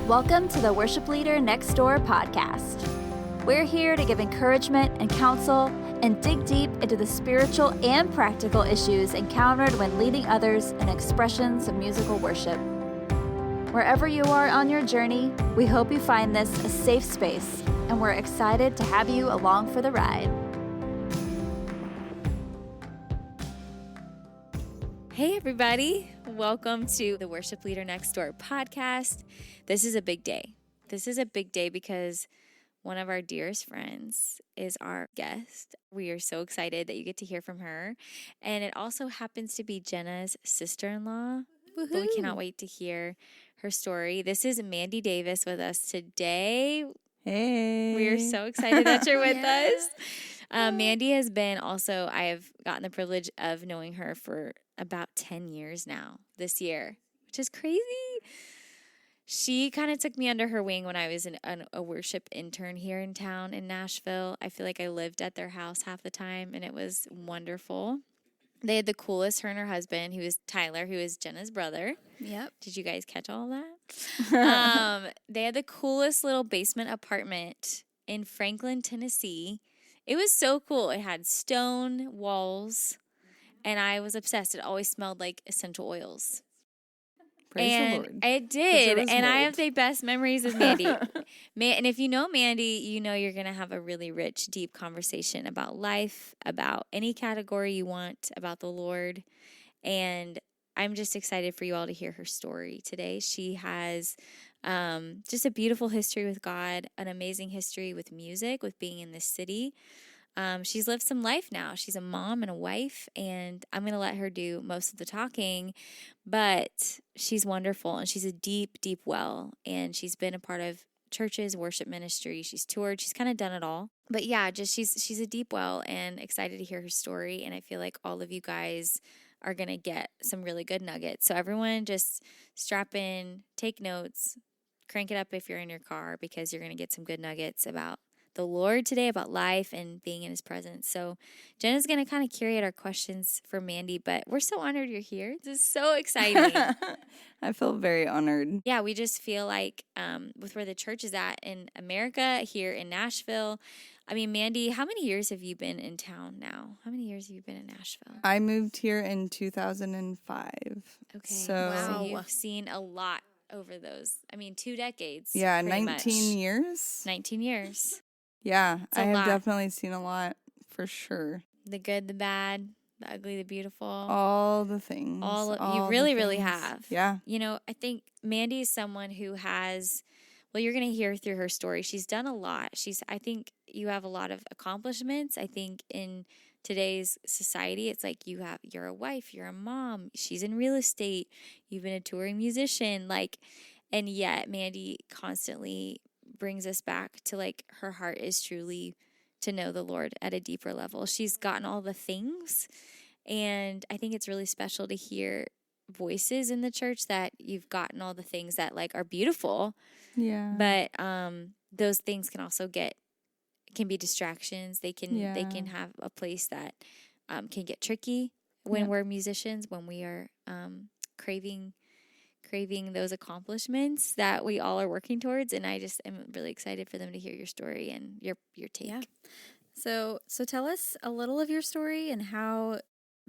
Welcome to the Worship Leader Next Door podcast. We're here to give encouragement and counsel and dig deep into the spiritual and practical issues encountered when leading others in expressions of musical worship. Wherever you are on your journey, we hope you find this a safe space, and we're excited to have you along for the ride. Hey everybody, welcome to the Worship Leader Next Door podcast. This is a big day. This is a big day because one of our dearest friends is our guest. We are so excited that you get to hear from her. And it also happens to be Jenna's sister-in-law. Woo-hoo. But we cannot wait to hear her story. This is Mandy Davis with us today. Hey. We are so excited that you're with us. Mandy has been also, I have gotten the privilege of knowing her for about 10 years now this year, which is crazy. She kind of took me under her wing when I was a worship intern here in town in Nashville. I feel like I lived at their house half the time, and it was wonderful. They had the coolest, her and her husband, who was Tyler, who is Jenna's brother. Yep. Did you guys catch all of that? They had the coolest little basement apartment in Franklin, Tennessee. It was so cool. It had stone walls, and I was obsessed. It always smelled like essential oils. Praise the Lord. It did, and mold. I have the best memories of Mandy. And if you know Mandy, you know you're going to have a really rich, deep conversation about life, about any category you want, about the Lord, and I'm just excited for you all to hear her story today. She has just a beautiful history with God, an amazing history with music, with being in this city. She's lived some life now. She's a mom and a wife, and I'm going to let her do most of the talking, but she's wonderful, and she's a deep, deep well, and she's been a part of churches, worship ministry. She's toured. She's kind of done it all. But yeah, just she's a deep well, and excited to hear her story, and I feel like all of you guys are going to get some really good nuggets. So everyone just strap in, take notes, crank it up if you're in your car, because you're going to get some good nuggets about the Lord today, about life and being in his presence. So Jenna's going to kind of curate our questions for Mandy, but we're so honored you're here. This is so exciting. I feel very honored. Yeah, we just feel like with where the church is at in America, here in Nashville. I mean, Mandy, how many years have you been in town now? How many years have you been in Nashville? I moved here in 2005. Okay. So, So you've seen a lot over those, 2 decades. Yeah, pretty 19 much. years. 19 years. Yeah, It's a I have lot. definitely seen a lot for sure. The good, the bad, the ugly, the beautiful. All the things. You really, really have. Yeah. You know, I think Mandy is someone who has, well, you're going to hear through her story. She's done a lot. I think you have a lot of accomplishments. I think in today's society, it's like you're a wife, you're a mom, she's in real estate, you've been a touring musician, and yet Mandy constantly brings us back to her heart is truly to know the Lord at a deeper level. She's gotten all the things, and I think it's really special to hear voices in the church that you've gotten all the things that are beautiful. Yeah. But those things can also can be distractions. They can have a place that can get tricky when we're musicians, when we are craving those accomplishments that we all are working towards. And I just am really excited for them to hear your story and your take. Yeah. So tell us a little of your story and how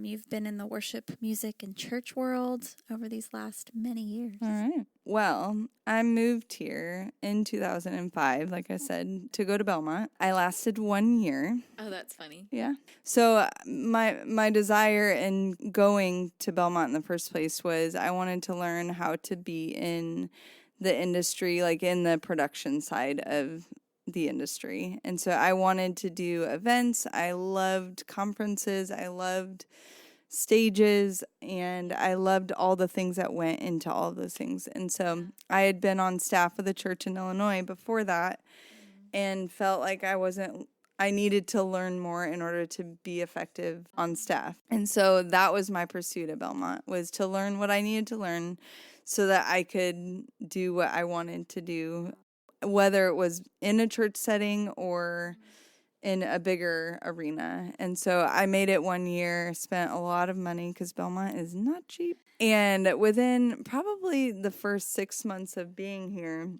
you've been in the worship, music, and church world over these last many years. All right. Well, I moved here in 2005, like I said, to go to Belmont. I lasted 1 year. Oh, that's funny. Yeah. So my desire in going to Belmont in the first place was I wanted to learn how to be in the industry, in the production side of the industry. And so I wanted to do events. I loved conferences. I loved stages, and I loved all the things that went into all of those things. And so I had been on staff with a church in Illinois before that, and felt like I needed to learn more in order to be effective on staff. And so that was my pursuit at Belmont, was to learn what I needed to learn so that I could do what I wanted to do, whether it was in a church setting or in a bigger arena. And so I made it 1 year, spent a lot of money because Belmont is not cheap. And within probably the first 6 months of being here,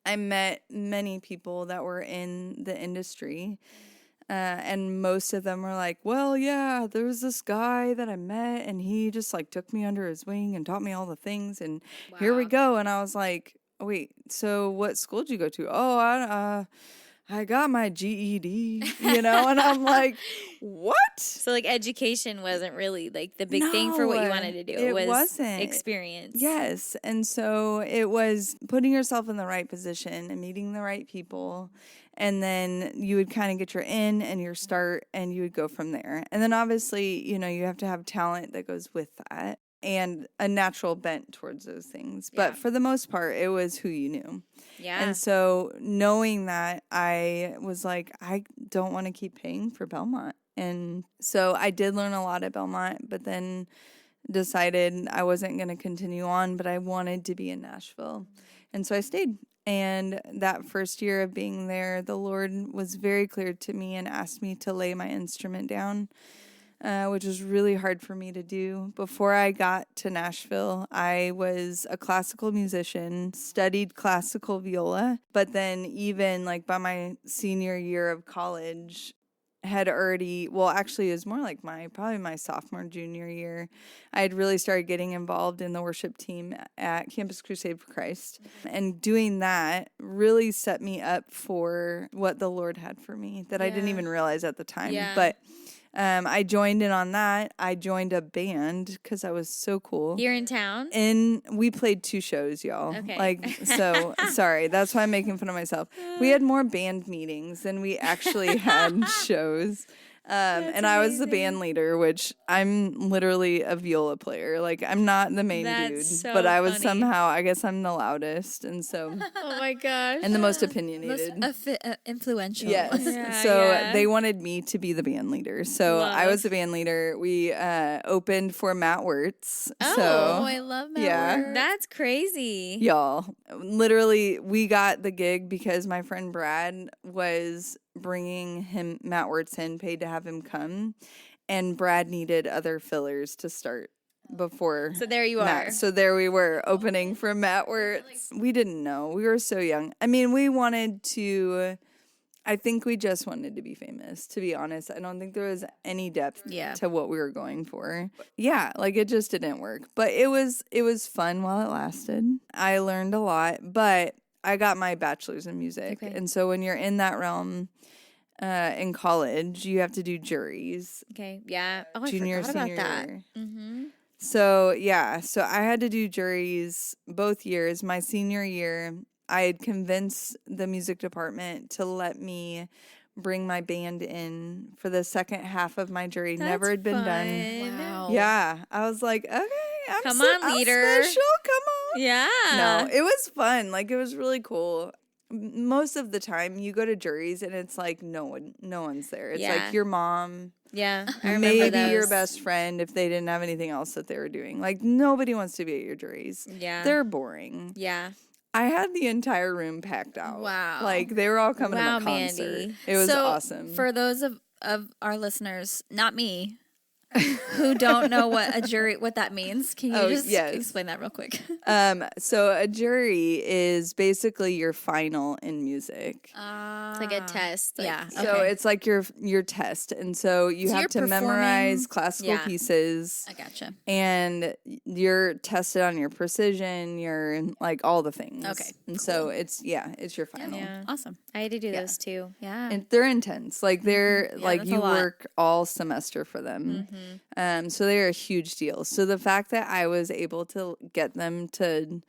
I met many people that were in the industry. And most of them were like, well, yeah, there was this guy that I met and he just like took me under his wing and taught me all the things. And here we go. And I was like, oh, wait, so what school did you go to? Oh, I got my GED, and I'm like, what? So like education wasn't really like the big thing for what you wanted to do. It wasn't. Experience. Yes. And so it was putting yourself in the right position and meeting the right people. And then you would kind of get your in and your start and you would go from there. And then obviously, you have to have talent that goes with that and a natural bent towards those things. But for the most part, it was who you knew. Yeah. And so knowing that, I was like, I don't want to keep paying for Belmont. And so I did learn a lot at Belmont, but then decided I wasn't going to continue on, but I wanted to be in Nashville. And so I stayed. And that first year of being there, the Lord was very clear to me and asked me to lay my instrument down, which was really hard for me to do. Before I got to Nashville, I was a classical musician, studied classical viola, but then even like by my senior year of college, had already, well, actually, it was more like probably my sophomore, junior year. I had really started getting involved in the worship team at Campus Crusade for Christ. And doing that really set me up for what the Lord had for me that I didn't even realize at the time. Yeah. But I joined in on that. I joined a band because I was so cool. Here in town? We played 2 shows, y'all. Okay. So sorry. That's why I'm making fun of myself. We had more band meetings than we actually had shows. And I was the band leader, which I'm literally a viola player. Like, I'm not the main dude, so but I was funny. somehow, I guess I'm the loudest. And so, Oh my gosh. and the most opinionated. Most influential. Yes. Yeah, So yeah. they wanted me to be the band leader. So I was the band leader. We opened for Matt Wirtz. Oh, So I love Matt Yeah. Wirtz. That's crazy. y'all, literally, we got the gig because my friend Brad was bringing Matt Wirtz in, paid to have him come, and Brad needed other fillers to start before. So there you Matt. are. So there we were, opening for Matt Wirtz. We didn't know. We were so young. I mean, I think we just wanted to be famous, to be honest. I don't think there was any depth to what we were going for. Yeah, like it just didn't work. But it was fun while it lasted. I learned a lot, but I got my bachelor's in music. Okay. And so when you're in that realm in college, you have to do juries. Okay. Yeah. Oh, Junior, I forgot senior about that. year. Mm-hmm. So I had to do juries both years. My senior year, I had convinced the music department to let me bring my band in for the second half of my jury. Never had been done. Wow. Yeah. I was like, okay, Come on, leader. I'm special. Come on. Yeah. No, it was fun. Like, it was really cool. Most of the time you go to juries and it's like no one's there. It's like your mom, Yeah. I remember maybe those. your best friend if they didn't have anything else that they were doing. Like, nobody wants to be at your juries. Yeah. They're boring. Yeah. I had the entire room packed out. Wow. Like, they were all coming Wow, to my concert. Mandy. It was So, awesome. For those of our listeners, not me, who don't know what that means, can you just explain that real quick? So a jury is basically your final in music. It's like a test. Like, yeah. So it's like your test. And so you So have you're to memorize performing- classical Yeah. pieces. I gotcha. And you're tested on your precision, your like all the things. Okay, And so it's your final. Yeah. Awesome. I had to do those too. Yeah. And they're intense. Like they're like that's you a lot. work all semester for them. So they're a huge deal. So the fact that I was able to get them to,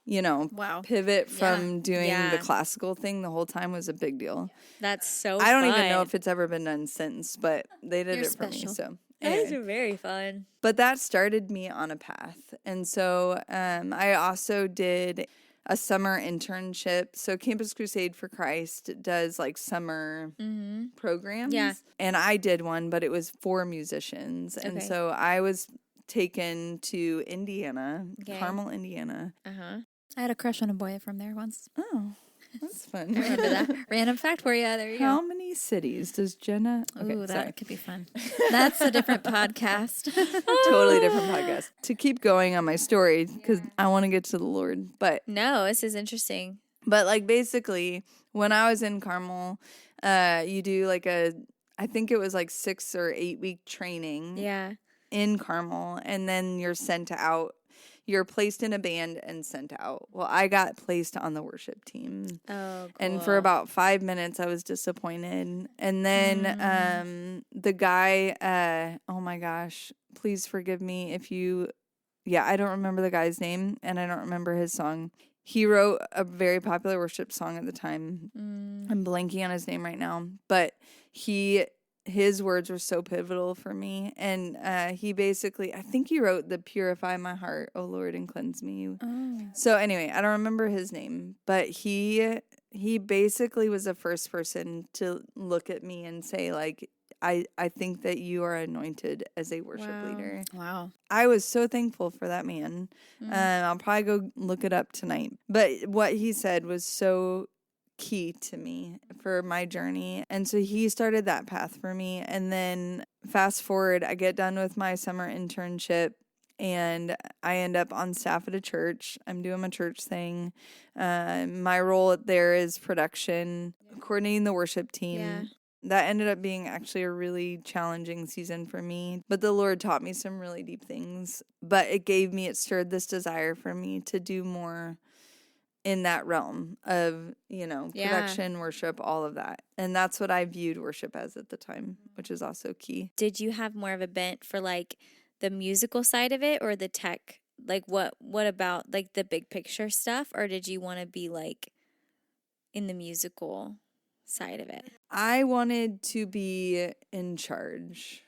Wow. pivot from doing Yeah. the classical thing the whole time was a big deal. That's so I don't fun. even know if it's ever been done since, but they did You're it for me. special. So Those anyway. are very fun. But that started me on a path. And so I also did a summer internship. So Campus Crusade for Christ does like summer programs. Yeah. And I did one, but it was for musicians. And Okay. so I was taken to Indiana, Okay. Carmel, Indiana. Uh-huh. I had a crush on a boy from there once. Oh, that's fun. Remember that? Random fact for you. There you How go. many cities does Jenna? Okay, Ooh, that sorry. could be fun. That's a different podcast. Totally different podcast. To keep going on my story, because I want to get to the Lord. But No, this is interesting. But like basically when I was in Carmel, you do like I think it was like 6 or 8 week training Yeah. in Carmel, and then you're sent out. You're placed in a band and sent out. Well, I got placed on the worship team. Oh, cool. And for about 5 minutes, I was disappointed. And then the guy, oh my gosh, please forgive me if you, I don't remember the guy's name and I don't remember his song. He wrote a very popular worship song at the time. I'm blanking on his name right now, but his words were so pivotal for me. And he basically, I think he wrote the Purify My Heart, O Lord, and Cleanse Me. Oh. So anyway, I don't remember his name, but he basically was the first person to look at me and say, like, I think that you are anointed as a worship leader. Wow. I was so thankful for that man. I'll probably go look it up tonight. But what he said was so key to me for my journey. And so he started that path for me. And then fast forward, I get done with my summer internship and I end up on staff at a church. I'm doing my church thing. My role there is production, coordinating the worship team. Yeah. That ended up being actually a really challenging season for me. But the Lord taught me some really deep things. But it stirred this desire for me to do more in that realm of, production, worship, all of that. And that's what I viewed worship as at the time, which is also key. Did you have more of a bent for like the musical side of it or the tech? Like what about like the big picture stuff? Or did you want to be like in the musical side of it? I wanted to be in charge.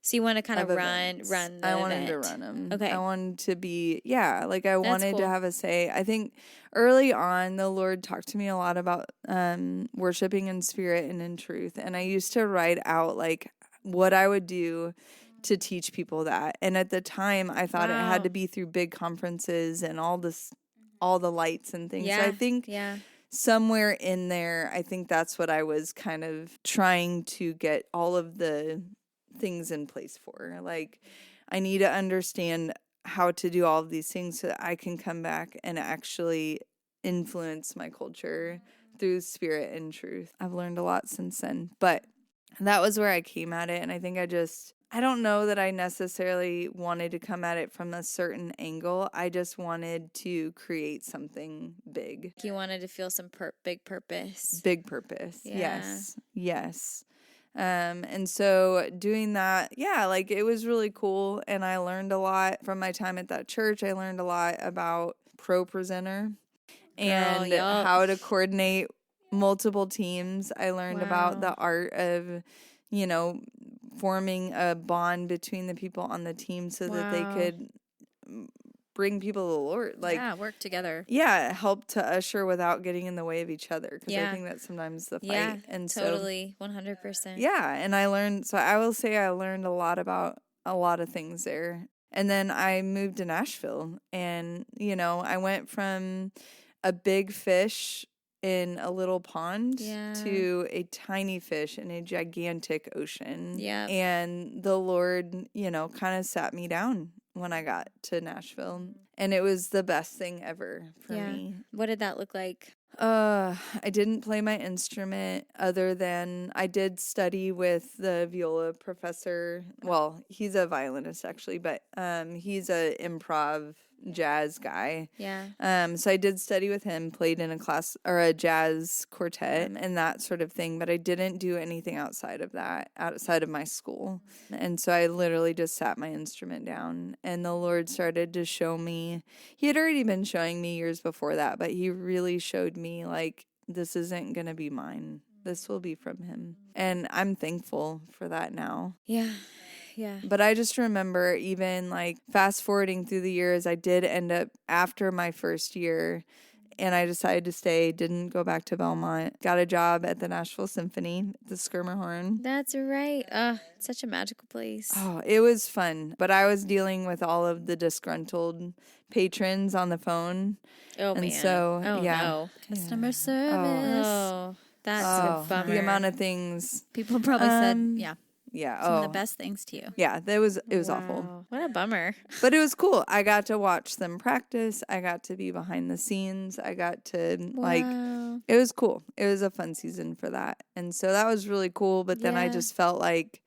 So you want to kind of run the I wanted event. to run them. Okay. I wanted to be, I wanted cool. to have a say. I think early on, the Lord talked to me a lot about worshiping in spirit and in truth. And I used to write out like what I would do to teach people that. And at the time, I thought it had to be through big conferences and all the lights and things. Yeah. So I think somewhere in there, I think that's what I was kind of trying to get all of the things in place for. Like, I need to understand how to do all of these things so that I can come back and actually influence my culture through spirit and truth. I've learned a lot since then, but that was where I came at it. And I think I don't know that I necessarily wanted to come at it from a certain angle. I just wanted to create something big. You wanted to feel some big purpose. Big purpose. Yeah. Yes. And so doing that, it was really cool. And I learned a lot from my time at that church. I learned a lot about pro presenter and how to coordinate multiple teams. I learned about the art of, forming a bond between the people on the team so that they could bring people to the Lord. Work together. Yeah, help to usher without getting in the way of each other. Because I think that's sometimes the fight. Yeah, and totally, 100%. Yeah, and I will say I learned a lot about a lot of things there. And then I moved to Nashville, and, I went from a big fish in a little pond to a tiny fish in a gigantic ocean. Yeah. And the Lord, kind of sat me down when I got to Nashville. And it was the best thing ever for me. What did that look like? I didn't play my instrument other than I did study with the viola professor. Well, he's a violinist actually, but he's a improv jazz guy. Yeah. So I did study with him, played in a class or a jazz quartet and that sort of thing, but I didn't do anything outside of that, outside of my school. And so I literally just sat my instrument down and the Lord started to show me. He had already been showing me years before that, but he really showed me like, this isn't going to be mine. This will be from him. And I'm thankful for that now. Yeah. Yeah. But I just remember even like fast forwarding through the years, I did end up after my first year and I decided to stay, didn't go back to Belmont, got a job at the Nashville Symphony, the Skirmerhorn. That's right. It's such a magical place. Oh, it was fun. But I was dealing with all of the disgruntled patrons on the phone. Oh, and man. So, No. Customer service. Oh, that's a bummer. The amount of things. People probably said, Yeah. Some of the best things to you. Yeah, it was awful. Wow. What a bummer. But it was cool. I got to watch them practice. I got to be behind the scenes. I got to Wow. it was cool. It was a fun season for that. And so that was really cool. But then I Yeah. just felt like,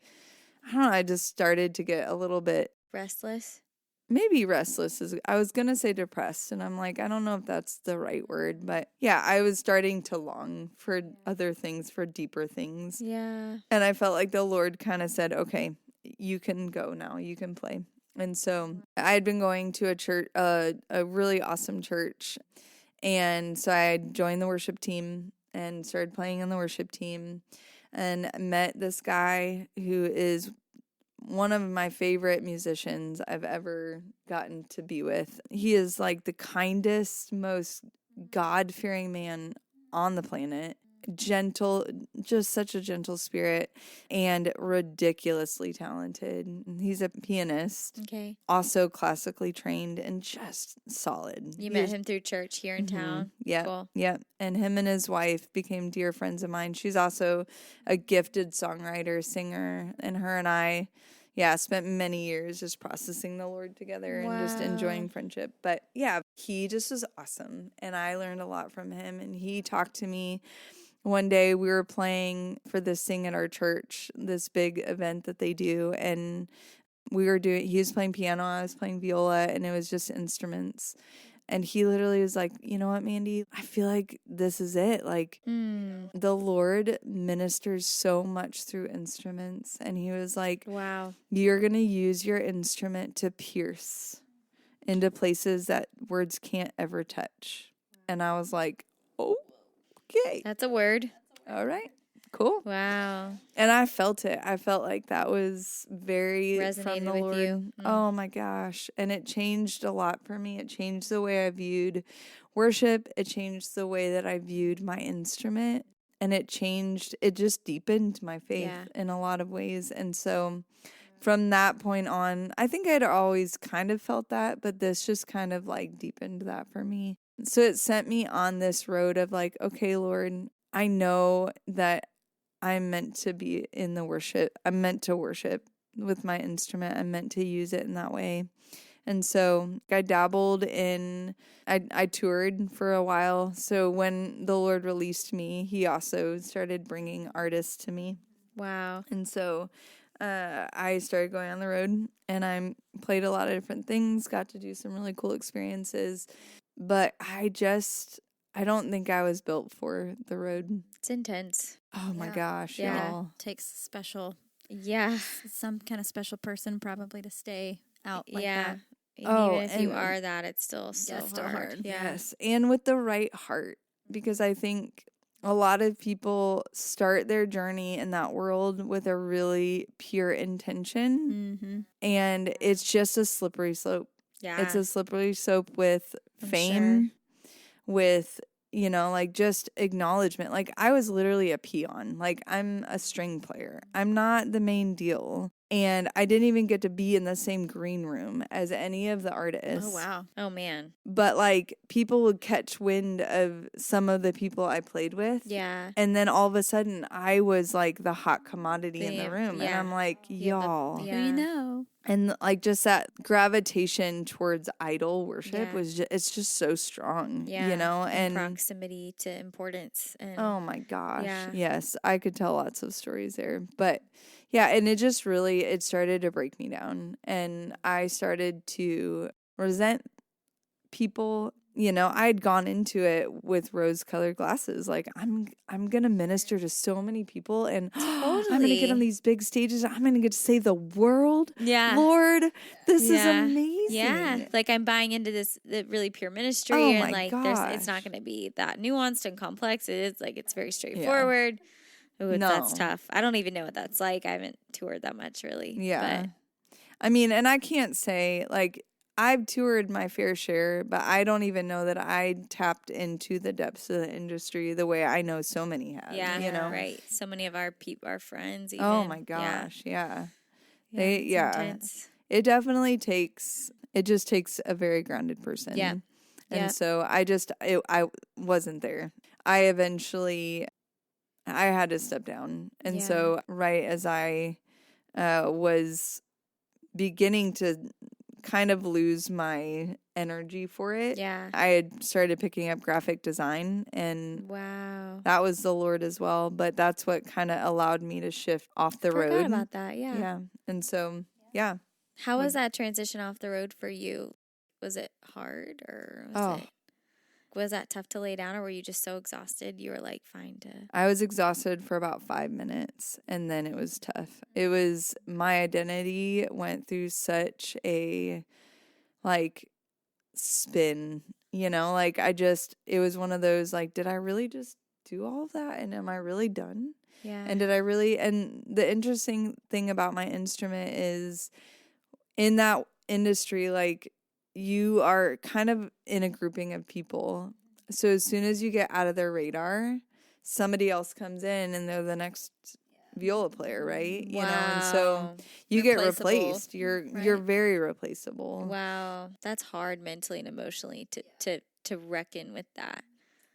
I don't know, I just started to get a little bit, Restless. maybe restless. I was going to say depressed. And I'm like, I don't know if that's the right word. But yeah, I was starting to long for other things, for deeper things. Yeah. And I felt like the Lord kind of said, okay, you can go now. You can play. And so I had been going to a church, a really awesome church. And so I joined the worship team and started playing on the worship team and met this guy who is one of my favorite musicians I've ever gotten to be with. He is like the kindest, most God-fearing man on the planet. Gentle, just such a gentle spirit, and ridiculously talented. He's a pianist, Okay. also classically trained, and just solid. You met him through church here in town. Yeah. Cool. Yeah. And him and his wife became dear friends of mine. She's also a gifted songwriter, singer, and her and I, spent many years just processing the Lord together and just enjoying friendship. But yeah, he just was awesome. And I learned a lot from him. And he talked to me. One day we were playing for this Sing at our church, this big event that they do. And he was playing piano, I was playing viola, and it was just instruments. And he literally was like, you know what, Mandy, I feel like this is it. Like the Lord ministers so much through instruments. And he was like, wow, you're going to use your instrument to pierce into places that words can't ever touch. And I was like, okay. That's a word. All right. Cool. Wow. And I felt it. I felt like that was very resonated from the with Lord. you. Oh my gosh. And it changed a lot for me. It changed the way I viewed worship. It changed the way that I viewed my instrument. And it just deepened my faith in a lot of ways. And so from that point on, I think I'd always kind of felt that, but this just kind of like deepened that for me. So it sent me on this road of like, okay, Lord, I know that I'm meant to be in the worship. I'm meant to worship with my instrument. I'm meant to use it in that way. And so I dabbled in, I toured for a while. So when the Lord released me, he also started bringing artists to me. Wow. And so I started going on the road and I played a lot of different things, got to do some really cool experiences. But I don't think I was built for the road. It's intense. Oh my gosh, Yeah. y'all. Takes special, some kind of special person probably to stay out like that. Even if you are that, it's still still hard. hard. Yeah. Yes, and with the right heart, because I think a lot of people start their journey in that world with a really pure intention, Mm-hmm. and it's just a slippery slope. Yeah. It's a slippery slope with fame, with, like just acknowledgement. Like I was literally a peon. Like I'm a string player. I'm not the main deal. And I didn't even get to be in the same green room as any of the artists. Oh, wow. Oh, man. But like people would catch wind of some of the people I played with. Yeah. And then all of a sudden I was like the hot commodity in the room. And I'm like, y'all. Who you know? And like just that gravitation towards idol worship it's just so strong, and proximity to importance. And oh my gosh. Yes. I could tell lots of stories there, but yeah. And it just really, it started to break me down and I started to resent people. I'd gone into it with rose-colored glasses. Like I'm gonna minister to so many people, and I'm gonna get on these big stages. I'm gonna get to save the world. Yeah, Lord, this is amazing. Yeah, like I'm buying into this really pure ministry, oh and my like gosh. it's not gonna be that nuanced and complex. It's very straightforward. Ooh, that's tough. I don't even know what that's like. I haven't toured that much, really. Yeah, but. I mean, and I can't say like. I've toured my fair share, but I don't even know that I tapped into the depths of the industry the way I know so many have. Yeah, right. So many of our friends. Even. Oh my gosh, yeah. It's intense. It definitely takes. It just takes a very grounded person. Yeah, and so I wasn't there. I had to step down, and so right as I was beginning to kind of lose my energy for it. Yeah. I had started picking up graphic design, and Wow. that was the Lord as well. But that's what kind of allowed me to shift off the road. Forgot about that. Yeah. Yeah. And so, yeah. How was that transition off the road for you? Was it hard, or was that tough to lay down, or were you just so exhausted you were like, fine to? I was exhausted for about 5 minutes, and then it was tough. It was, my identity went through such a like spin, like it was one of those like, did I really just do all of that, and am I really done? Yeah. And and the interesting thing about my instrument is in that industry, like, you are kind of in a grouping of people. So as soon as you get out of their radar, somebody else comes in and they're the next viola player, right? Wow. And so you get Replaceable. replaced. You're very replaceable. Wow. That's hard mentally and emotionally to reckon with that.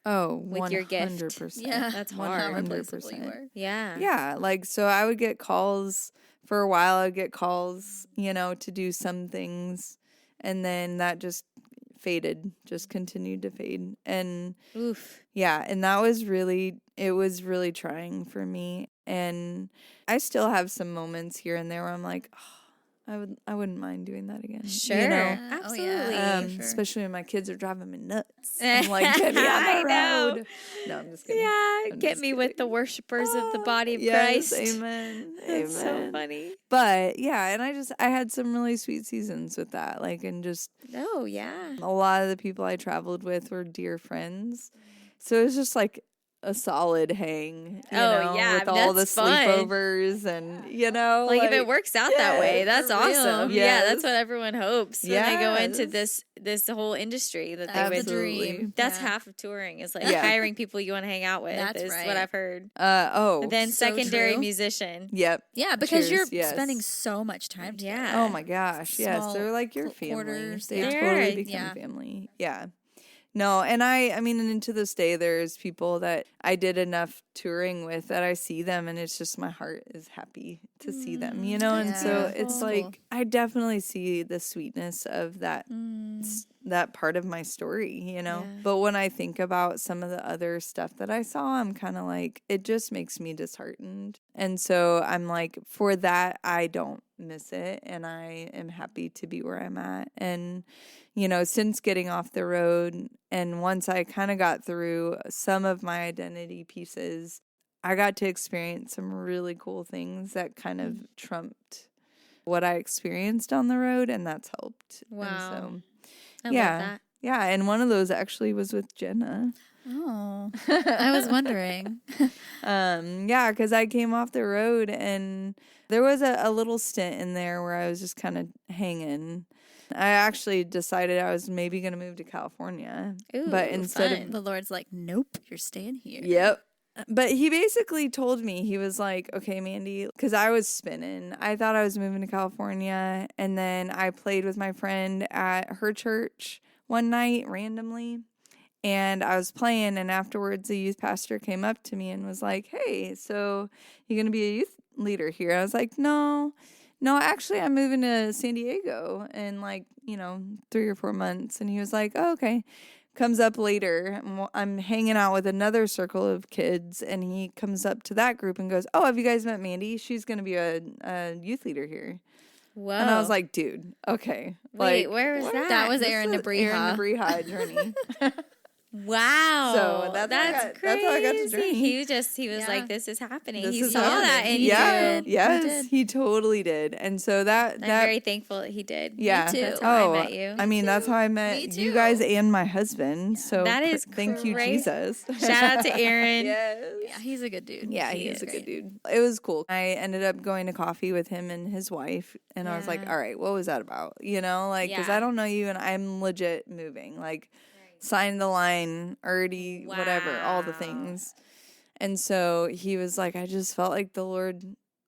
Oh, with your gift. 100%. Yeah, That's how hard. replaceable you were. Yeah. Yeah, like, so I would get calls for a while. I'd get calls, to do some things, and then that just faded, just continued to fade. And Oof. yeah, and it was really trying for me. And I still have some moments here and there where I'm like, oh, I wouldn't mind doing that again. Sure. Absolutely. Sure. Especially when my kids are driving me nuts. I'm like, get me on the I know. road. No, I'm just kidding. Yeah. I'm Get just me with kidding. the worshipers of the body of Yes, Christ. amen. That's so Amen. funny. But yeah, and I had some really sweet seasons with that. Like, and just Oh, yeah. a lot of the people I traveled with were dear friends. So it was just like a solid hang, yeah, with all the that's fun. sleepovers and, Like if it works out that way, yes, that's for real. awesome. Yeah, Yes. that's what everyone hopes when they go into Yes. this whole industry that they That's the would. dream. That's Yeah. half of touring is like Yeah. hiring people you want to hang out with. That's is right. what I've heard. Oh. Then so secondary true. musician. Yep. Yeah, because Cheers, you're yes. spending so much time together. Yeah. Oh my gosh. Yes. Small They're like your family. quarters. They Yeah. totally Sure. become Yeah. family. Yeah. No, and I mean, and to this day, there's people that I did enough touring with that I see them, and it's just my heart is happy to see them, And Yeah. so it's Beautiful. like I definitely see the sweetness of that that part of my story, Yeah. But when I think about some of the other stuff that I saw, I'm kind of like, it just makes me disheartened, and so I'm like, for that, I don't miss it, and I am happy to be where I'm at, and since getting off the road, and once I kind of got through some of my identity pieces, I got to experience some really cool things that kind of trumped what I experienced on the road, and that's helped. Wow. And so, I yeah. love that. Yeah, and one of those actually was with Jenna. Oh, I was wondering. Yeah, because I came off the road, and there was a little stint in there where I was just kind of hanging. I actually decided I was maybe going to move to California. Ooh, but instead fun. of The Lord's like, nope, you're staying here. Yep. But he basically told me, he was like, okay, Mandy, because I was spinning. I thought I was moving to California. And then I played with my friend at her church one night randomly. And I was playing, and afterwards the youth pastor came up to me and was like, hey, so you going to be a youth leader here? I was like, no, actually I'm moving to San Diego in 3 or 4 months. And he was like, oh, okay. Comes up later, I'm hanging out with another circle of kids, and he comes up to that group and goes, oh, have you guys met Mandy? She's going to be a youth leader here. Whoa. And I was like, dude, okay. Wait, like, where was what? that? That was This Aaron is DeBreha. Aaron DeBreha journey. Wow. So that's how I got to crazy. journey. He was Yeah. like, this is happening. This He is saw happening. that in Yeah, you. He yes, did. he totally did. And so that I'm very thankful that he did. yeah, too. That's how I met you. I mean, that's how I met Me you too. guys and my husband. So That is thank you, crazy. Jesus. Shout out to Aaron. Yes. Yeah, he's a good dude. Yeah, he is a good dude. It was cool. I ended up going to coffee with him and his wife, and I was like, Yeah. all right, what was that about? Because Yeah. I don't know you, and I'm legit moving. Like, signed the line, already, whatever, all the Wow. things. And so he was like, I just felt like the Lord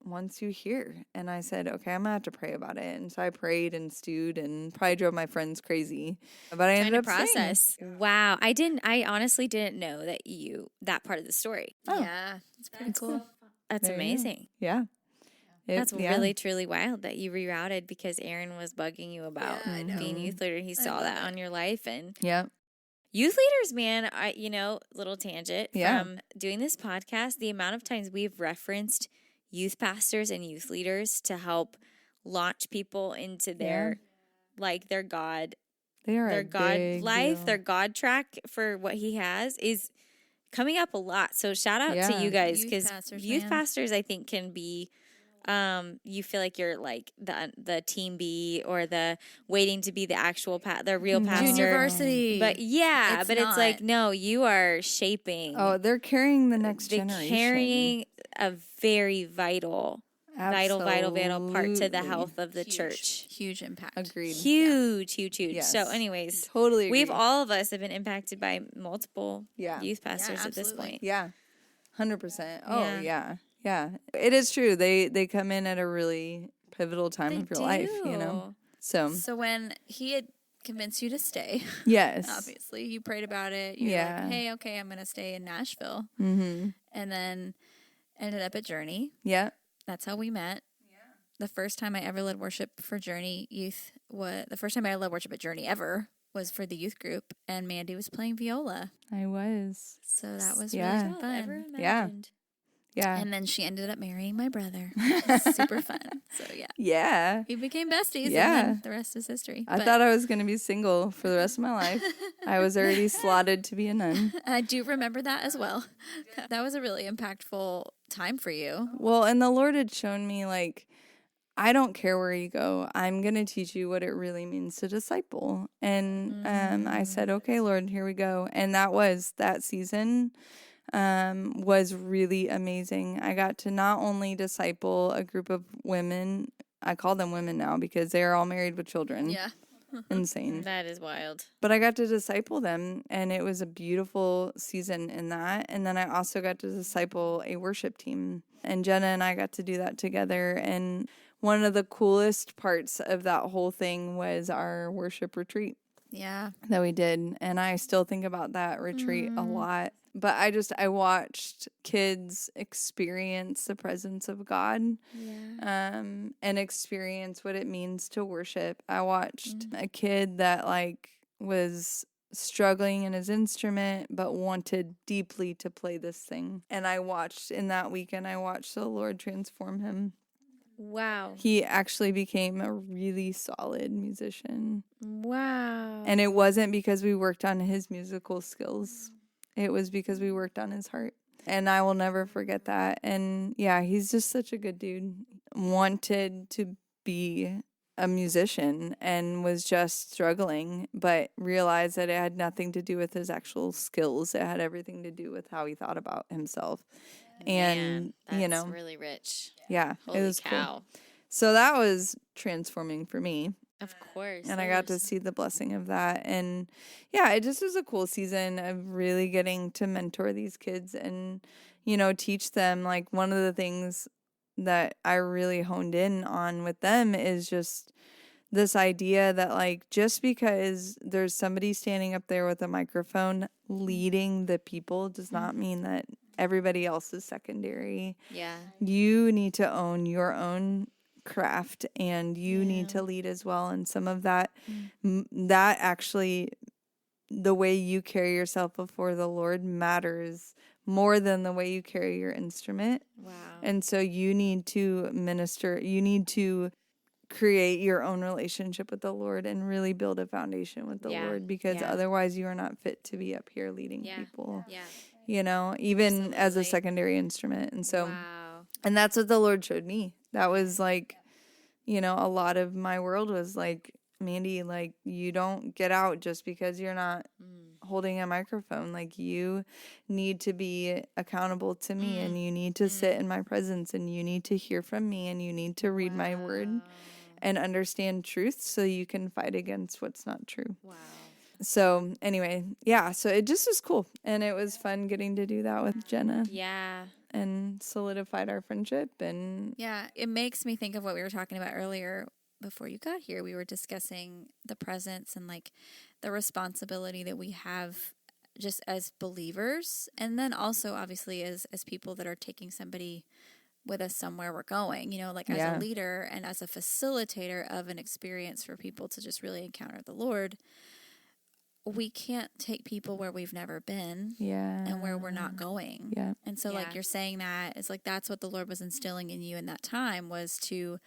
wants you here. And I said, okay, I'm going to have to pray about it. And so I prayed and stewed and probably drove my friends crazy. But I Trying ended to up staying. process. Wow. I honestly didn't know that part of the story. Oh. Yeah, it's pretty cool. That's There you go. amazing. Yeah. That's really, truly wild that you rerouted because Aaron was bugging you about being youth leader. He saw that on your life. And youth leaders, man, little tangent from doing this podcast, the amount of times we've referenced youth pastors and youth leaders to help launch people into their God, their God life, their God track for what he has is coming up a lot. So shout out to you guys, because youth pastors, I think, can be, you feel like you're like the team B or the waiting to be the actual the real pastor. University. But it's like, no, you are shaping. Oh, they're carrying the next generation. Carrying a very vital part to the health of the church. Huge impact. Agreed. Huge. Yes. So anyways, totally agree. all of us have been impacted by multiple youth pastors at this point. Yeah. 100%. Oh, yeah. It is true. They come in at a really pivotal time of your life, So when he had convinced you to stay, yes. Obviously, you prayed about it. You're like, hey, okay, I'm going to stay in Nashville. Mm-hmm. And then ended up at Journey. Yeah. That's how we met. Yeah. The first time I ever led worship for Journey Youth the first time I led worship at Journey ever was for the youth group, and Mandy was playing viola. I was. So that was really fun. Yeah. And then she ended up marrying my brother. Super fun. So yeah. We became besties. Yeah. And then the rest is history. I thought I was going to be single for the rest of my life. I was already slotted to be a nun. I do remember that as well. That was a really impactful time for you. Well, and the Lord had shown me, like, I don't care where you go. I'm going to teach you what it really means to disciple. And I said, okay, Lord, here we go. And that season was really amazing. I got to not only disciple a group of women, I call them women now because they are all married with children. Yeah. Insane. That is wild. But I got to disciple them, and it was a beautiful season in that. And then I also got to disciple a worship team, and Jenna and I got to do that together. And one of the coolest parts of that whole thing was our worship retreat. Yeah. That we did. And I still think about that retreat a lot. But I watched kids experience the presence of God and experience what it means to worship. I watched a kid that was struggling in his instrument but wanted deeply to play this thing. And in that weekend, I watched the Lord transform him. Wow. He actually became a really solid musician. Wow. And it wasn't because we worked on his musical skills. It was because we worked on his heart. And I will never forget that. And he's just such a good dude. Wanted to be a musician and was just struggling, but realized that it had nothing to do with his actual skills. It had everything to do with how he thought about himself. And, that's really rich. Yeah. Holy it was cow. Cool. So that was transforming for me. Of course. And I got to see the blessing of that. And it just was a cool season of really getting to mentor these kids and, teach them. Like, one of the things that I really honed in on with them is just this idea that, just because there's somebody standing up there with a microphone leading the people does not mean that everybody else is secondary. Yeah. You need to own your own craft, and you need to lead as well. And some of that actually, the way you carry yourself before the Lord matters more than the way you carry your instrument. Wow. And so you need to minister, you need to create your own relationship with the Lord and really build a foundation with the Lord, because otherwise you are not fit to be up here leading people. Yeah. Even as a secondary instrument. And so and that's what the Lord showed me. That was a lot of my world was Mandy, you don't get out just because you're not holding a microphone. You need to be accountable to me, and you need to sit in my presence, and you need to hear from me, and you need to read my word and understand truth so you can fight against what's not true. Wow. So anyway, so it just was cool. And it was fun getting to do that with Jenna. Yeah. And solidified our friendship. And it makes me think of what we were talking about earlier. Before you got here, we were discussing the presence and the responsibility that we have just as believers, and then also obviously as people that are taking somebody with us somewhere we're going, you know, like as a leader and as a facilitator of an experience for people to just really encounter the Lord. We can't take people where we've never been and where we're not going. Yeah. And so like you're saying that, it's like that's what the Lord was instilling in you in that time, was to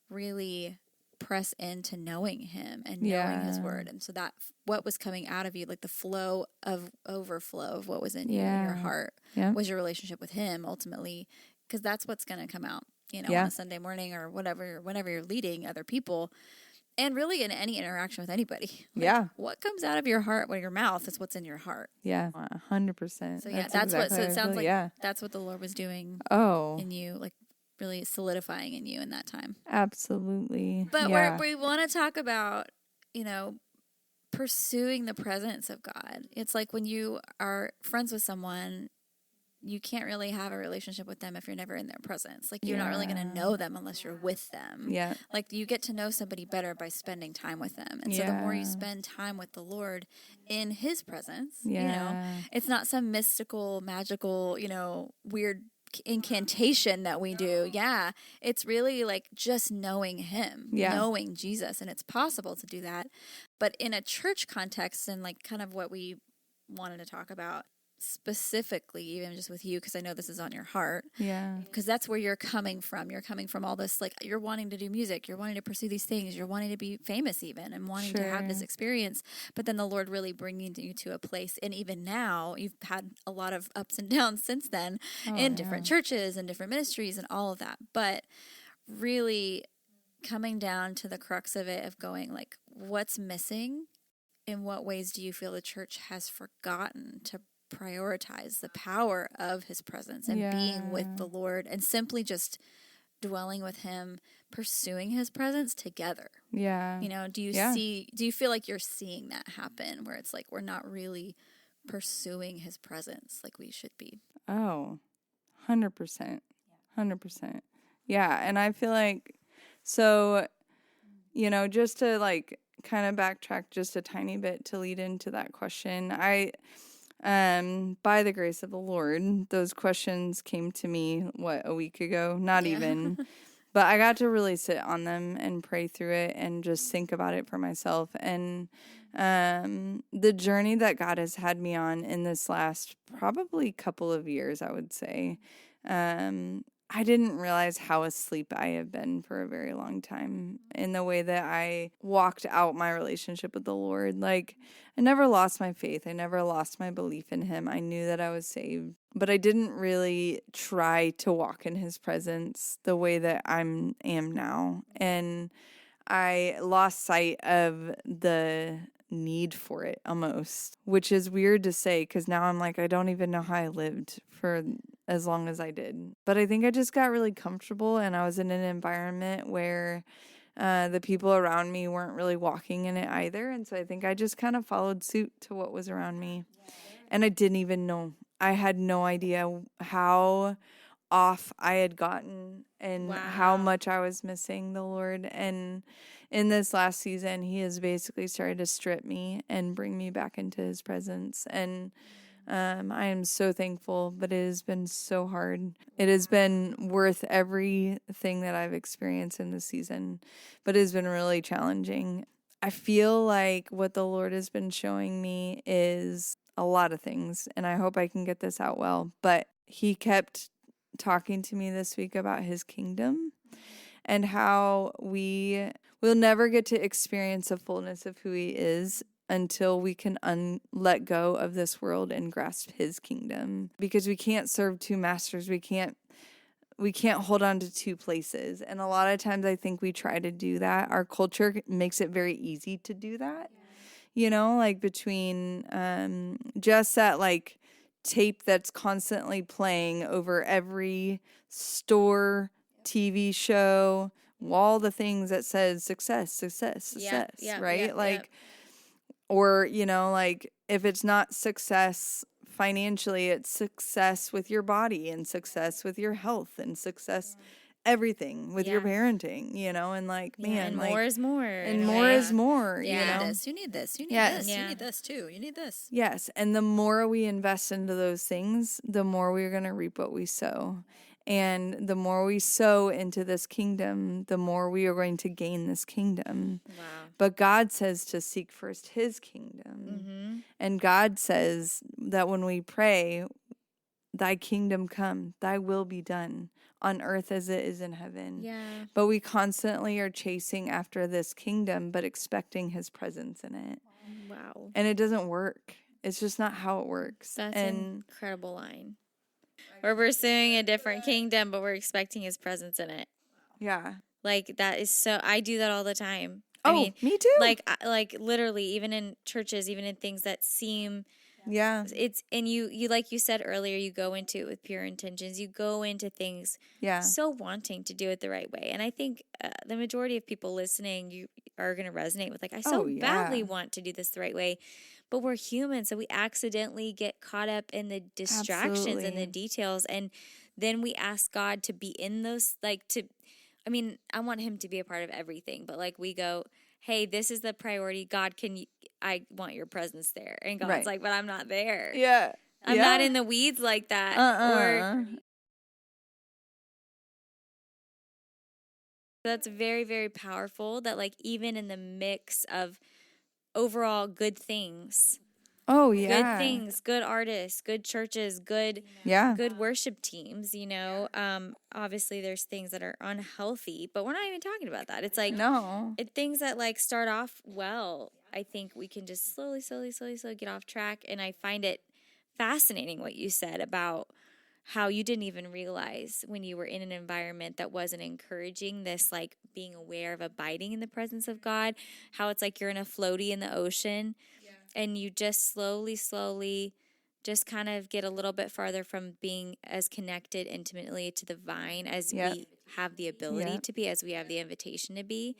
really press into knowing him and knowing his word. And so that what was coming out of you, like the flow of overflow of what was in you in your heart was your relationship with him ultimately, because that's what's going to come out, you know, on a Sunday morning or whatever, whenever you're leading other people. And really in any interaction with anybody. Like, what comes out of your heart or your mouth is what's in your heart. Yeah, 100%. So yeah, that's exactly what, so it sounds like that's what the Lord was doing in you, like really solidifying in you in that time. Absolutely. But we want to talk about, you know, pursuing the presence of God. It's like when you are friends with someone, you can't really have a relationship with them if you're never in their presence. Like, you're not really going to know them unless you're with them. Yeah. Like, you get to know somebody better by spending time with them. And so the more you spend time with the Lord in his presence, you know, it's not some mystical, magical, you know, weird incantation that we do. Yeah. It's really like just knowing him, knowing Jesus. And it's possible to do that. But in a church context, and like kind of what we wanted to talk about, specifically, even just with you, because I know this is on your heart. Yeah. Because that's where you're coming from. You're coming from all this, like, you're wanting to do music. You're wanting to pursue these things. You're wanting to be famous even and wanting to have this experience. But then the Lord really bringing you to a place. And even now, you've had a lot of ups and downs since then in different churches and different ministries and all of that. But really coming down to the crux of it, of going, like, what's missing? In what ways do you feel the church has forgotten to prioritize the power of his presence and being with the Lord and simply just dwelling with him, pursuing his presence together? Yeah. You know, do you feel like you're seeing that happen, where it's like we're not really pursuing his presence like we should be? Oh, 100%. 100%. Yeah. And I feel like, so, you know, just to like kind of backtrack just a tiny bit to lead into that question, by the grace of the Lord, those questions came to me, a week ago? Not even. But I got to really sit on them and pray through it and just think about it for myself. And the journey that God has had me on in this last probably couple of years, I would say, I didn't realize how asleep I have been for a very long time in the way that I walked out my relationship with the Lord. Like, I never lost my faith. I never lost my belief in him. I knew that I was saved, but I didn't really try to walk in his presence the way that I am now. And I lost sight of the need for it almost, which is weird to say, because now I'm like, I don't even know how I lived for as long as I did. But I think I just got really comfortable, and I was in an environment where the people around me weren't really walking in it either. And so I think I just kind of followed suit to what was around me. And I didn't even know. I had no idea how off I had gotten and how much I was missing the Lord. And in this last season, he has basically started to strip me and bring me back into his presence. And I am so thankful, but it has been so hard. It has been worth everything that I've experienced in this season, but it has been really challenging. I feel like what the Lord has been showing me is a lot of things, and I hope I can get this out well, but he kept talking to me this week about his kingdom and how we'll never get to experience the fullness of who he is until we can let go of this world and grasp his kingdom, because we can't serve two masters. We can't hold on to two places. And a lot of times I think we try to do that. Our culture makes it very easy to do that. You know, like between just that like tape that's constantly playing over every store, TV show, all the things that says success, right? Or, you know, like if it's not success financially, it's success with your body and success with your health and success everything with your parenting, you know, and like, man, and like, more is more. And more is more, you know. You need this, you need this, you need this too, you need this. Yes, and the more we invest into those things, the more we're going to reap what we sow. And the more we sow into this kingdom, the more we are going to gain this kingdom. Wow. But God says to seek first his kingdom. Mm-hmm. And God says that when we pray, thy kingdom come, thy will be done on earth as it is in heaven. Yeah. But we constantly are chasing after this kingdom, but expecting his presence in it. Wow. And it doesn't work. It's just not how it works. That's and an incredible line. We're pursuing a different kingdom, but we're expecting his presence in it. yeah. Like, that is so, I do that all the time. Oh, I mean, me too. like literally, even in churches, even in things that seem, yeah. it's, and you, like you said earlier, you go into it with pure intentions. You go into things Yeah. so wanting to do it the right way. And I think the majority of people listening, you are going to resonate with, like, I so badly want to do this the right way. But we're human, so we accidentally get caught up in the distractions and the details. And then we ask God to be in those, like, I want him to be a part of everything. But, like, we go, hey, this is the priority. God, I want your presence there. And God's like, but I'm not there. Yeah. I'm not in the weeds like that. Or that's very, very powerful that, like, even in the mix of overall good things, good things, good artists, good churches, good worship teams, obviously there's things that are unhealthy, but we're not even talking about that. It's like things that, like, start off well. I think we can just slowly get off track. And I find it fascinating what you said about how you didn't even realize when you were in an environment that wasn't encouraging this, like, being aware of abiding in the presence of God, how it's like you're in a floaty in the ocean. And you just slowly just kind of get a little bit farther from being as connected intimately to the vine as we have the ability to be, as we have the invitation to be.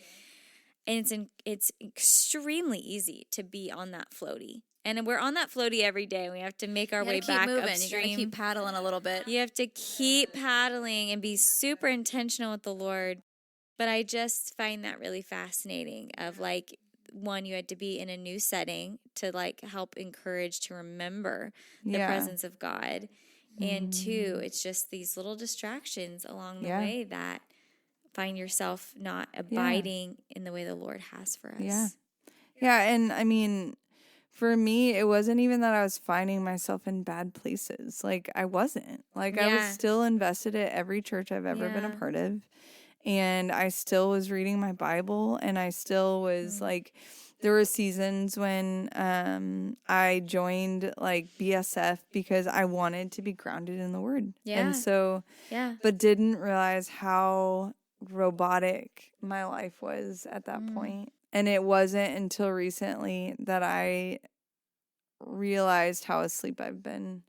And it's extremely easy to be on that floaty. And we're on that floaty every day. We have to make our way back upstream. You got to keep paddling a little bit. You have to keep paddling and be super intentional with the Lord. But I just find that really fascinating of, like, one, you had to be in a new setting to, like, help encourage to remember the presence of God. And two, it's just these little distractions along the way that find yourself not abiding in the way the Lord has for us. Yeah. And for me, it wasn't even that I was finding myself in bad places. Like, I wasn't. Like, I was still invested at every church I've ever been a part of. And I still was reading my Bible, and I still was like, there were seasons when I joined, like, BSF because I wanted to be grounded in the Word. Yeah. And so, but didn't realize how robotic my life was at that point. And it wasn't until recently that I realized how asleep I've been.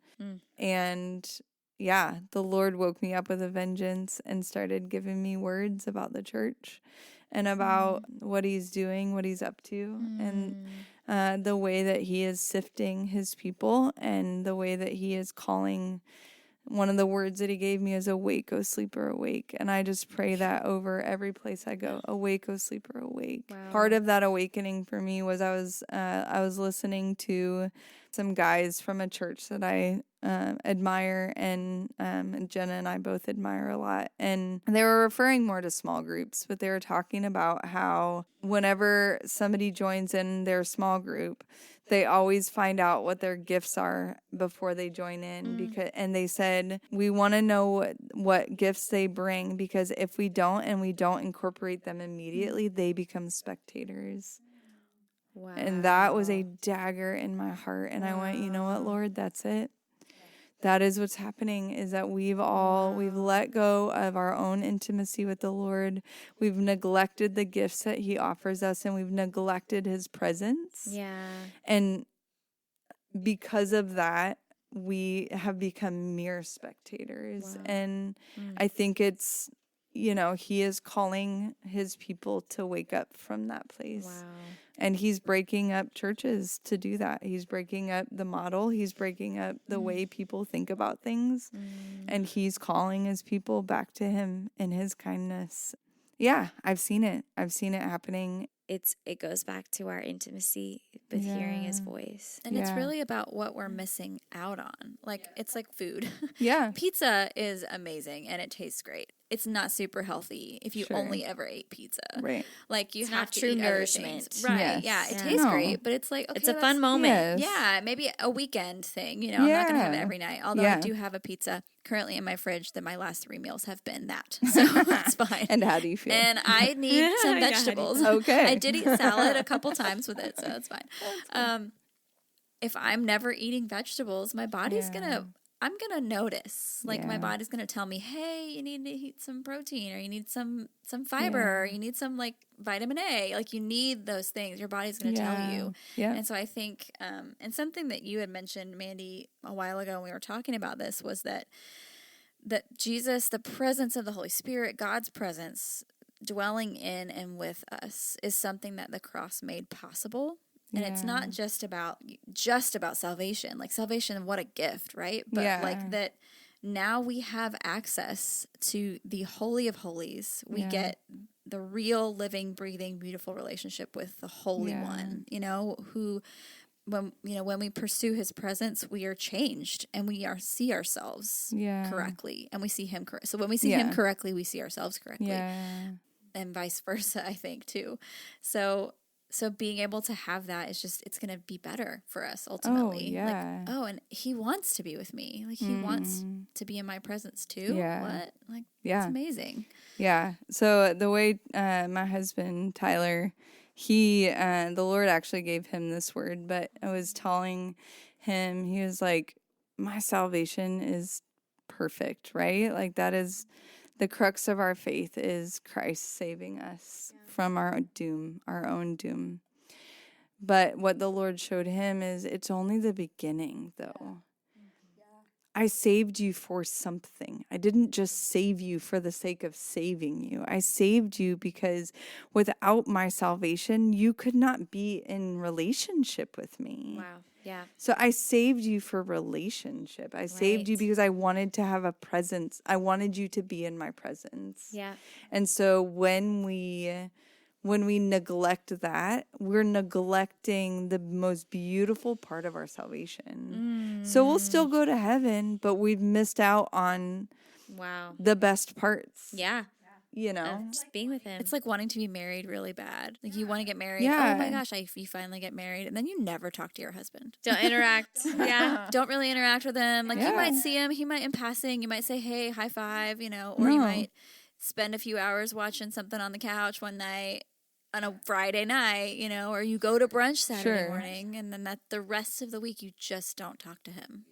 And the Lord woke me up with a vengeance and started giving me words about the church and about what he's doing, what he's up to, and the way that he is sifting his people, and the way that he is calling. One of the words that he gave me is awake, O sleeper, awake. And I just pray that over every place I go. Awake, O sleeper, awake. Wow. Part of that awakening for me was I was listening to some guys from a church that I admire, and Jenna and I both admire a lot. And they were referring more to small groups, but they were talking about how whenever somebody joins in their small group, they always find out what their gifts are before they join in. And they said, we want to know what gifts they bring, because if we don't and we don't incorporate them immediately, they become spectators. Wow. And that was a dagger in my heart. And I went, you know what, Lord, that's it. That is what's happening, is that we've let go of our own intimacy with the Lord. We've neglected the gifts that he offers us, and we've neglected his presence. Yeah. And because of that, we have become mere spectators. Wow. And I think it's, he is calling his people to wake up from that place. Wow. And he's breaking up churches to do that. He's breaking up the model. He's breaking up the way people think about things. And he's calling his people back to him in his kindness. Yeah, I've seen it. I've seen it happening. it goes back to our intimacy with hearing his voice. And it's really about what we're missing out on. Like, it's like food. Yeah. Pizza is amazing and it tastes great. It's not super healthy if you only ever ate pizza. Right. Like, you It's have not to true eat nourishment. other things. Right. Yes. Yeah. It Yeah. tastes No. great, but it's like, okay, It's a fun moment. Yes. Yeah. Maybe a weekend thing. You know, I'm not going to have it every night. Although I do have a pizza currently in my fridge that my last 3 meals have been that. So it's fine. And how do you feel? And I need some Yeah, vegetables. Okay. I did eat salad a couple times with it, so that's fine. If I'm never eating vegetables, my body's I'm gonna notice. Like, my body's gonna tell me, hey, you need to eat some protein, or you need some fiber, or you need some like vitamin A. Like, you need those things. Your body's gonna tell you. Yeah. And so I think, and something that you had mentioned, Mandy, a while ago when we were talking about this, was that Jesus, the presence of the Holy Spirit, God's presence dwelling in and with us, is something that the cross made possible. And it's not just about salvation. Like, salvation, what a gift, right? But like that now we have access to the Holy of Holies. We get the real, living, breathing, beautiful relationship with the Holy One, you know, who, when we pursue his presence, we are changed and we see ourselves correctly, and we see him correctly. So when we see him correctly, we see ourselves correctly, and vice versa, I think, too. So being able to have that is just, it's going to be better for us ultimately. Oh, yeah. Like, and he wants to be with me. Like, he wants to be in my presence too. Yeah. What? Like, it's amazing. Yeah. So the way my husband, Tyler, the Lord actually gave him this word, but I was telling him, he was like, my salvation is perfect, right? Like, that is the crux of our faith, is Christ saving us from our own doom. But what the Lord showed him is, it's only the beginning, though. I saved you for something. I didn't just save you for the sake of saving you. I saved you because without my salvation, you could not be in relationship with me. Wow. Yeah. So I saved you for relationship. I saved you because I wanted to have a presence. I wanted you to be in my presence. Yeah. And so when we neglect that, we're neglecting the most beautiful part of our salvation. So we'll still go to heaven, but we've missed out on the best parts. Yeah. You know? Just being with him. It's like wanting to be married really bad. Like, you want to get married. Yeah. Oh my gosh, you finally get married, and then you never talk to your husband. Don't interact. Don't really interact with him. Like, you might see him, he might, in passing, you might say, hey, high five, or you might spend a few hours watching something on the couch one night on a Friday night, or you go to brunch Saturday morning, and then the rest of the week you just don't talk to him.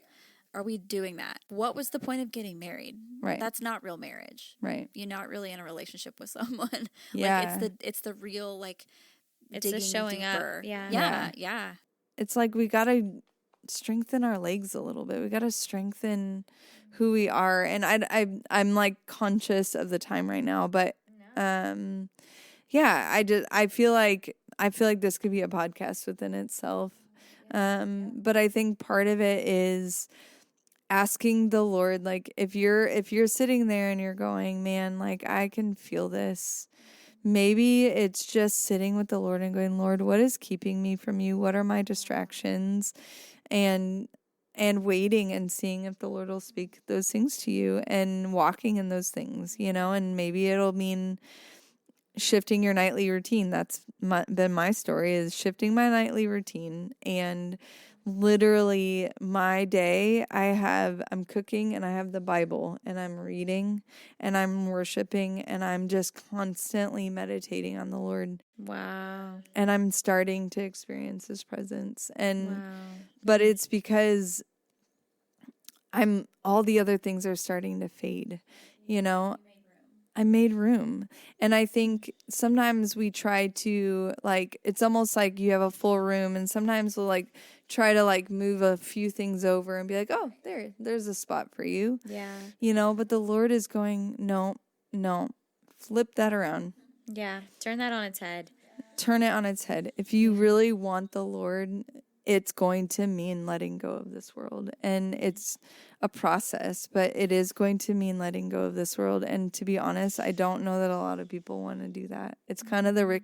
Are we doing that? What was the point of getting married? Right. That's not real marriage. Right. You're not really in a relationship with someone. Yeah. Like, it's the real, like, It's digging the showing deeper. up. Yeah. Yeah. It's like we got to strengthen our legs a little bit. We got to strengthen who we are. And I'm like conscious of the time right now, but I feel like this could be a podcast within itself. But I think part of it is asking the Lord, like, if you're sitting there and you're going, man, like, I can feel this. Maybe it's just sitting with the Lord and going, Lord, what is keeping me from you? What are my distractions? And waiting and seeing if the Lord will speak those things to you and walking in those things, and maybe it'll mean shifting your nightly routine. That's been my story, is shifting my nightly routine. And literally my day, I'm cooking and I have the Bible and I'm reading and I'm worshiping and I'm just constantly meditating on the Lord. Wow. And I'm starting to experience his presence. But it's because all the other things are starting to fade, I made room. And I think sometimes we try to, like, it's almost like you have a full room, and sometimes we'll like try to like move a few things over and be like, oh, there's a spot for you. Yeah. But the Lord is going, no, flip that around. Yeah. Turn that on its head. Turn it on its head. If you really want the Lord, it's going to mean letting go of this world. And it's a process, but it is going to mean letting go of this world. And to be honest, I don't know that a lot of people want to do that. It's kind of the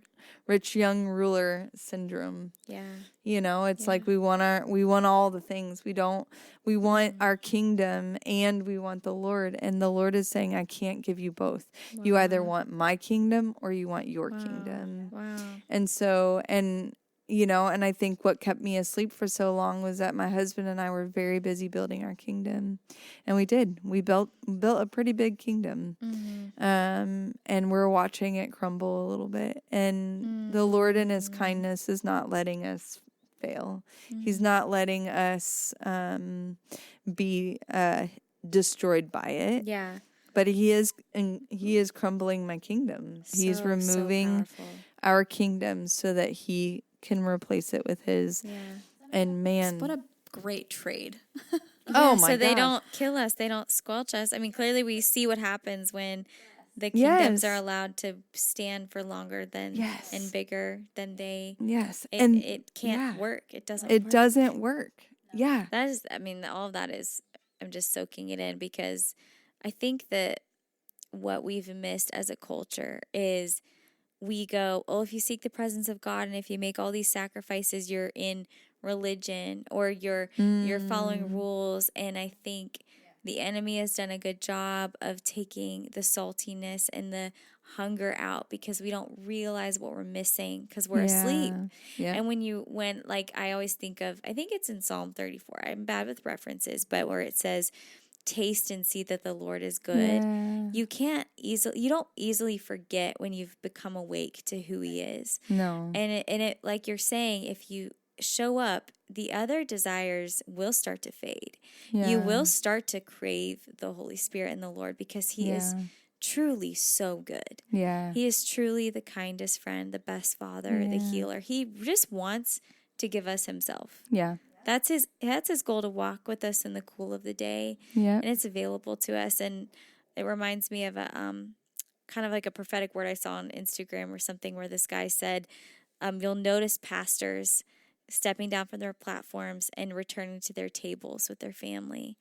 rich young ruler syndrome. Yeah. You know, it's like we want all the things. We want our kingdom and we want the Lord. And the Lord is saying, I can't give you both. Wow. You either want my kingdom or you want your kingdom. Wow. And so, you know, and I think what kept me asleep for so long was that my husband and I were very busy building our kingdom. And we did. We built a pretty big kingdom. And we're watching it crumble a little bit. And the Lord in his kindness is not letting us fail. He's not letting us be destroyed by it. Yeah. But he is crumbling my kingdom. He's removing our kingdom so that he can replace it with his. Yeah. And man, what a great trade. Oh my So they gosh. don't kill us. They don't squelch us. I mean, clearly we see what happens when the kingdoms are allowed to stand for longer than and bigger than they. Yes. And it can't work. It doesn't work. Yeah. That is, I mean, all of that is, I'm just soaking it in because I think that what we've missed as a culture is we go, oh, if you seek the presence of God and if you make all these sacrifices, you're in religion or you're following rules. And I think the enemy has done a good job of taking the saltiness and the hunger out because we don't realize what we're missing because we're asleep. Yeah. And when like I always think of, I think it's in Psalm 34. I'm bad with references, but where it says, taste and see that the Lord is good. Yeah. You don't easily forget when you've become awake to who he is. No. And it like you're saying, if you show up, the other desires will start to fade. Yeah. You will start to crave the Holy Spirit and the Lord because he is truly so good. Yeah. He is truly the kindest friend, the best father, the healer. He just wants to give us himself. Yeah. That's his goal, to walk with us in the cool of the day. Yeah. And it's available to us. And it reminds me of a kind of like a prophetic word I saw on Instagram or something where this guy said, you'll notice pastors stepping down from their platforms and returning to their tables with their family.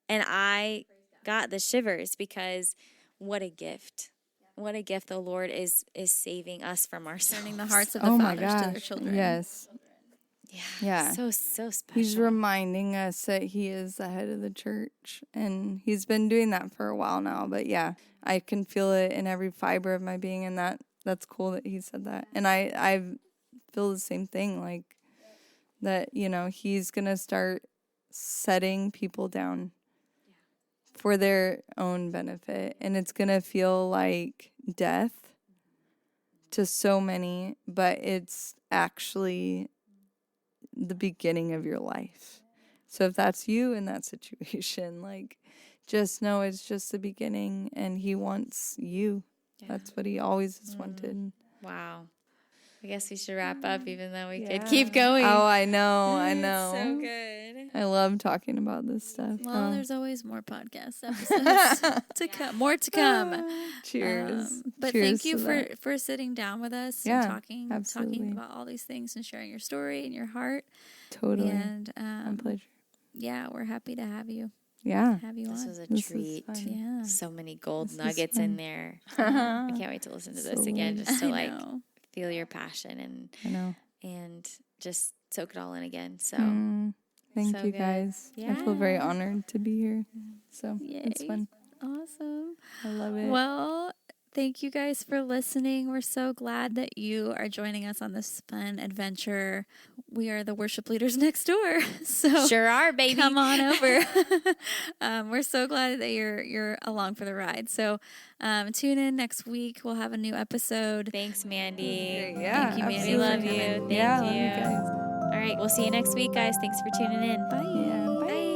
And I got the shivers because what a gift. What a gift the Lord is saving us from ourselves. Turning the hearts of the fathers to their children. Yes. Yeah. So special. He's reminding us that he is the head of the church, and he's been doing that for a while now. But yeah, I can feel it in every fiber of my being, and that's cool that he said that. And I feel the same thing, like that, you know, he's going to start setting people down for their own benefit, and it's going to feel like death to so many, but it's actually the beginning of your life. So if that's you in that situation, like, just know it's just the beginning, and he wants you. Yeah. That's what he always has wanted. Wow. I guess we should wrap up, even though we could keep going. Oh, I know. So good. I love talking about this stuff. Well, there's always more podcast episodes to come. More to come. Cheers. But Cheers thank you for sitting down with us and talking about all these things and sharing your story and your heart. Totally. And my pleasure. Yeah, we're happy to have you. Yeah. Have you this on. was a This treat. Yeah. So many gold nuggets in there. I can't wait to listen to this again, just to feel your passion and just soak it all in again. So thank so you good. Guys. I feel very honored to be here. So it's fun. Awesome. I love it. Well, thank you guys for listening. We're so glad that you are joining us on this fun adventure. We are the worship leaders next door. So sure are, baby. Come on over. We're so glad that you're along for the ride. So tune in next week. We'll have a new episode. Thanks, Mandy. Yeah, Thank you, Mandy. We love you. Thank you. Love you guys. All right, we'll see you next week, guys. Thanks for tuning in. Bye. Yeah, bye.